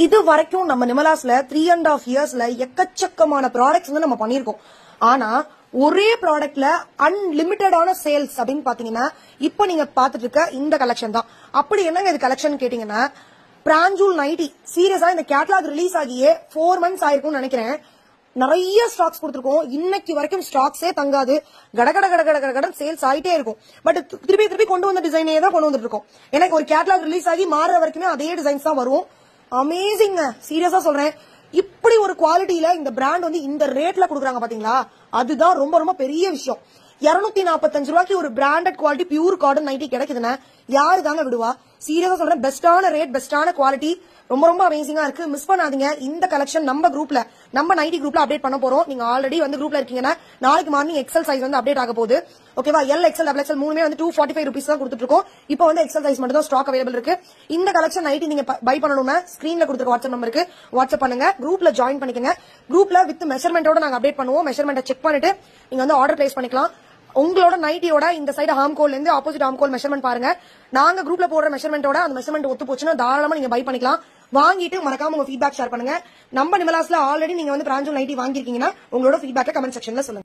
இது வரைக்கும் நம்ம நிமலாஸ்ல 3.5 இயர்ஸ்ல எக்கச்சக்கமான ப்ராடக்ட்ஸ் வந்து நம்ம பண்ணிருக்கோம். ஆனா ஒரே ப்ராடக்ட்ல அன்லிமிட்டடான சேல்ஸ் அப்படின்னு பாத்தீங்கன்னா இப்ப நீங்க பாத்துட்டு இருக்க இந்த கலெக்ஷன் தான். அப்படி என்னங்க இது கலெக்ஷன் கேட்டீங்கன்னா, பிராஞ்சூல் நைட்டி சீரியஸா இந்த கேட்டலாக் ரிலீஸ் ஆகியே 4 months ஆயிருக்கும்னு நினைக்கிறேன். நிறைய ஸ்டாக்ஸ் கொடுத்துருக்கோம். இன்னைக்கு வரைக்கும் ஸ்டாக்ஸே தங்காது. கடகட கடகட கடகடன் சேல்ஸ் ஆயிட்டே இருக்கும். பட் திருப்பி கொண்டு வந்த டிசைனே தான் கொண்டு வந்துட்டு இருக்கோம். எனக்கு ஒரு கேட்டலாக் ரிலீஸ் ஆகி மாறுற வரைக்குமே அதே டிசைன்ஸ் தான் வரும். அமேசிங்க, சீரியஸா சொல்றேன். இப்படி ஒரு குவாலிட்டியில இந்த பிராண்ட் வந்து இந்த ரேட்ல கொடுக்குறாங்க பாத்தீங்களா, அதுதான் ரொம்ப ரொம்ப பெரிய விஷயம். 245 ரூபாய்க்கு ஒரு branded quality pure cotton nightie கிடைக்குதுன்னா யாரு தாங்க விடுவா? சீரியஸா சொல்றேன், பெஸ்டான ரேட், பெஸ்டான குவாலிட்டி, ரொம்ப ரொம்ப அமேசிங்கா இருக்கு. மிஸ் பண்ணாதீங்க. இந்த கலெக்ஷன் நம்ம குரூப்ல, நம்ம நைட்டி குரூப்ல அப்டேட் பண்ண போறோம். நீங்க ஆல்ரெடி வந்து குரூப்ல இருக்கீங்கன்னா நாளைக்கு மார்னிங் எக்ஸல் சைஸ் வந்து அப்டேட் ஆக போகுது. ஓகேவா? எல் எக்ஸல் டபுள் எக்ஸல் மூணுமே வந்து 245 rupees தான் கொடுத்துட்டு இருக்கோம். இப்போ வந்து எக்ஸல் சைஸ் மட்டும் தான் ஸ்டாக் அவைலபிள் இருக்கு. இந்த கலெக்ஷன் நைட்டி நீங்க பை பண்ணணும்னா ஸ்கிரீன்ல கொடுத்துருக்க வாட்ஸ்அப் நம்பருக்கு வாட்ஸ்அப் பண்ணுங்க. குரூப்ல ஜாயின் பண்ணிக்கங்க. குரூப்ல வித் மெஷர்மெண்டோட நாங்க அப்டேட் பண்ணுவோம். மெஷர்மெண்ட்டை செக் பண்ணிட்டு நீங்க வந்து ஆர்டர் பிளேஸ் பண்ணிக்கலாம். உங்களோட நைட்டியோட இந்த சைடு ஹாம்கோல் இருந்து ஆப்போசிட் ஹாம்கோல் மெஷர்மெண்ட் பாருங்க. நாங்க குரூப்ல போடுற மெஷர்மெண்டோட அந்த மெஷர்மெண்ட் ஒத்து போச்சுன்னா தாராளமா நீங்க பை பண்ணிக்கலாம். வாங்கிட்டு மறக்காம உங்க ஃபீட்பேக் ஷேர் பண்ணுங்க. நம்ம நிமலாஸ்ல ஆல்ரெடி நீங்க வந்து பிராஞ்சூல் நைட்டி வாங்கிருக்கீங்கன்னா உங்களோட ஃபீட்பேக்கை கமெண்ட் செக்ஷன்ல சொல்லுங்க.